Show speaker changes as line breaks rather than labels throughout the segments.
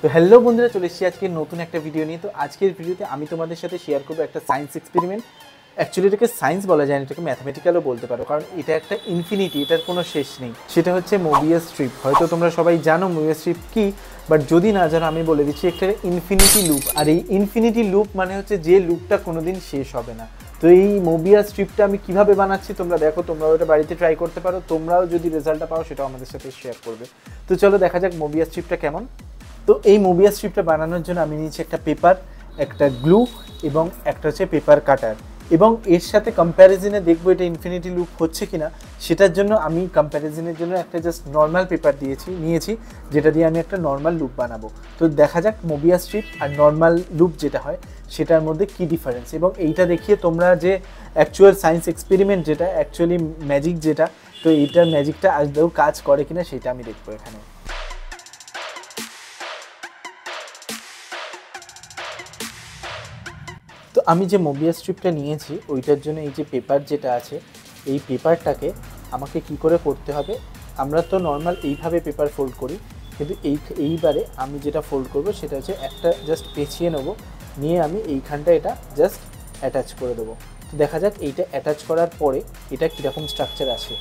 তো হ্যালো বন্ধুরা, চলে এসেছি আজকে নতুন একটা ভিডিও নিয়ে। তো আজকের ভিডিওতে আমি তোমাদের সাথে শেয়ার করবো একটা সায়েন্স এক্সপেরিমেন্ট। অ্যাকচুয়ালি এটাকে সায়েন্স বলা যায় না, এটাকে ম্যাথমেটিক্যালও বলতে পারো, কারণ এটা একটা ইনফিনিটি, এটার কোনো শেষ নেই। সেটা হচ্ছে মোবিয়াস স্ট্রিপ। হয়তো তোমরা সবাই জানো মোবিয়াস স্ট্রিপ কী, বাট যদি না জানো আমি বলে দিচ্ছি, একটা ইনফিনিটি লুপ। আর এই ইনফিনিটি লুপ মানে হচ্ছে যে লুপটা কোনোদিন শেষ হবে না। তো এই মোবিয়াস স্ট্রিপটা আমি কিভাবে বানাচ্ছি তোমরা দেখো, তোমরাও এটা বাড়িতে ট্রাই করতে পারো। তোমরাও যদি রেজাল্টটা পাও সেটাও আমাদের সাথে শেয়ার করবে। তো চলো দেখা যাক মোবিয়াস স্ট্রিপটা কেমন। তো এই মোবিয়াস স্ট্রিপটা বানানোর জন্য আমি নিয়েছি একটা পেপার, একটা গ্লু এবং একটা হচ্ছে পেপার কাটার। এবং এর সাথে কম্প্যারিজনে দেখবো এটা ইনফিনিটি লুপ হচ্ছে কিনা। সেটার জন্য আমি কম্প্যারিজনের জন্য একটা জাস্ট নর্মাল পেপার নিয়েছি, যেটা দিয়ে আমি একটা নর্মাল লুপ বানাবো। তো দেখা যাক মোবিয়াস স্ট্রিপ আর নর্মাল লুপ যেটা হয় সেটার মধ্যে কী ডিফারেন্স। এবং এইটা দেখিয়ে তোমরা যে অ্যাকচুয়াল সায়েন্স এক্সপেরিমেন্ট যেটা, অ্যাকচুয়ালি ম্যাজিক যেটা, তো এইটার ম্যাজিকটা আদৌ কাজ করে কিনা সেটা আমি দেখবো এখানে। তো আমি যে মোবিয়াস স্ট্রিপটা নিয়েছি ওইটার জন্য এই যে পেপার যেটা আছে, এই পেপারটাকে আমাকে কি করে করতে হবে। আমরা তো নর্মাল এইভাবে পেপার ফোল্ড করি, কিন্তু এইবারে আমি যেটা ফোল্ড করব সেটা হচ্ছে একটা জাস্ট পেঁচিয়ে নেবো, নিয়ে আমি এইখানটা এটা জাস্ট অ্যাটাচ করে দেবো। তো দেখা যাক এইটা অ্যাটাচ করার পরে এটা কীরকম স্ট্রাকচার আসে।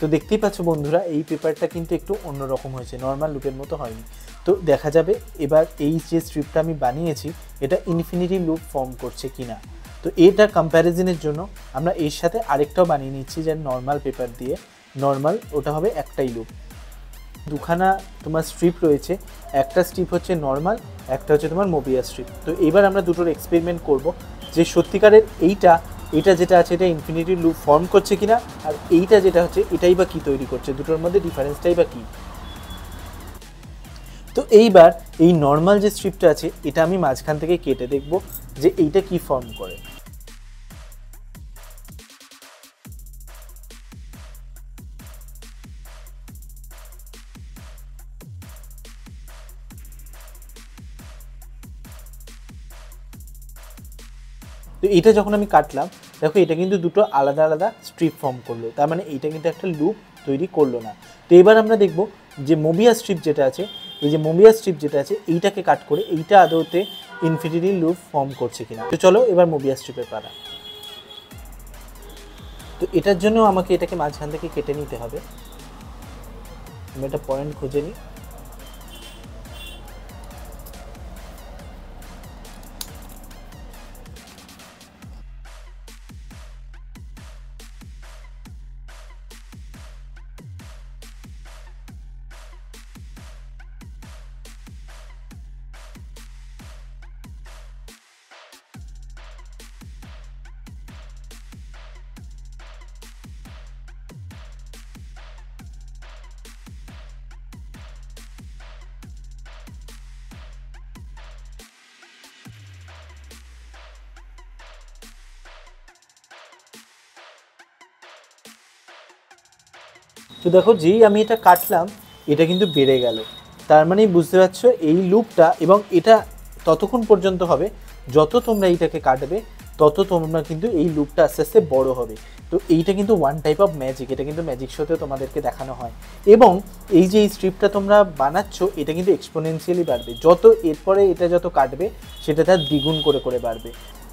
তো দেখতেই পাচ্ছ বন্ধুরা, এই পেপারটা কিন্তু একটু অন্যরকম হয়েছে, নর্মাল লুপের মতো হয়নি। তো দেখা যাবে এবার এই যে স্ট্রিপটা আমি বানিয়েছি এটা ইনফিনিটি লুপ ফর্ম করছে কিনা। তো এটা কম্প্যারিজনের জন্য আমরা এর সাথে আরেকটাও বানিয়ে নিচ্ছি, যে নর্মাল পেপার দিয়ে নর্মাল, ওটা হবে একটাই লুপ। দুখানা তোমার স্ট্রিপ রয়েছে, একটা স্ট্রিপ হচ্ছে নর্মাল, একটা হচ্ছে তোমার মোবিয়াস স্ট্রিপ। তো এবার আমরা দুটোর এক্সপেরিমেন্ট করব যে সত্যিকারের এটা যেটা আছে এটা ইনফিনিটি লুপ ফর্ম করছে কিনা, আর এইটা যেটা হচ্ছে এটাই বা কী তৈরি করছে, দুটোর মধ্যে ডিফারেন্সটাই বা কী। তো এইবার এই নর্মাল যে স্ট্রিপটা আছে এটা আমি মাঝখান থেকে কেটে দেখব যে এইটা কি ফর্ম করে। তো এটা যখন আমি কাটলাম, দেখো এটা কিন্তু দুটো আলাদা আলাদা স্ট্রিপ ফর্ম করলো, তার মানে এইটা কিন্তু একটা লুপ তৈরি করলো না। তো এবার আমরা দেখব যে মোবিয়াস স্ট্রিপ যেটা আছে, এই যে মোবিয়াস স্ট্রিপ যেটা আছে এইটাকে কাট করে এইটা আদৌতে ইনফিনিটি লুপ ফর্ম করছে কিনা। তো চলো এবার মোবিয়াস স্ট্রিপের পালা। তো এটার জন্য আমাকে এটাকে মাঝখান থেকে কেটে নিতে হবে। আমি একটা পয়েন্ট খুঁজে নিই। তো দেখো যেই আমি এটা কাটলাম এটা কিন্তু বেড়ে গেল, তার মানেই বুঝতে পারছো এই লুপটা, এবং এটা ততক্ষণ পর্যন্ত হবে যত তোমরা এইটাকে কাটবে তত তোমরা কিন্তু এই লুপটা আস্তে আস্তে বড় হবে। তো এইটা কিন্তু ওয়ান টাইপ অফ ম্যাজিক, এটা কিন্তু ম্যাজিক শোতে তোমাদেরকে দেখানো হয়। এবং এই যে এই স্ট্রিপটা তোমরা বানাচ্ছ এটা কিন্তু এক্সপোনেনশিয়ালি বাড়বে, যত এরপরে এটা যত কাটবে সেটা তার দ্বিগুণ করে করে বাড়বে।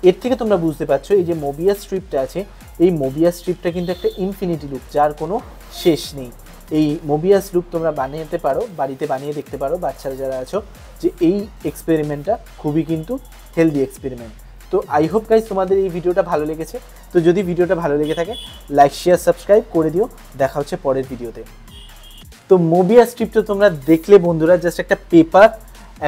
এর থেকে তোমরা বুঝতে পারছো এই যে মোবিয়াস স্ট্রিপটা আছে, এই মোবিয়াস স্ট্রিপটা কিন্তু একটা ইনফিনিটি লুপ, যার কোনো শেষ নেই। এই মোবিয়াস লুপ তোমরা বানাতে পারো, বাড়িতে বানিয়ে দেখতে পারো বাচ্চারা যারা আছো, যে এই এক্সপেরিমেন্টটা খুবই কিন্তু হেলদি এক্সপেরিমেন্ট। তো আই হোপ গাইজ তোমাদের এই ভিডিওটা ভালো লেগেছে। তো যদি ভিডিওটা ভালো লেগে থাকে লাইক শেয়ার সাবস্ক্রাইব করে দিও। দেখা হচ্ছে পরের ভিডিওতে। তো মোবিয়াস স্ট্রিপটা তোমরা দেখলে বন্ধুরা, জাস্ট একটা পেপার,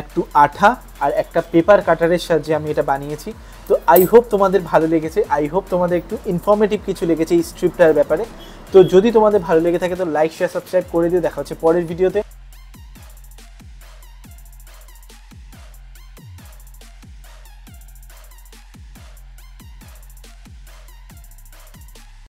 একটু আঠা আর একটা পেপার কাটারের সাহায্যে আমি এটা বানিয়েছি। তো আই হোপ তোমাদের ভালো লেগেছে, আই হোপ তোমাদের একটু ইনফরমেটিভ কিছু লেগেছে এই স্ট্রিপটার ব্যাপারে। তো যদি তোমাদের ভালো লেগে থাকে তো লাইক শেয়ার সাবস্ক্রাইব করে দিও। দেখা হচ্ছে পরের ভিডিওতে।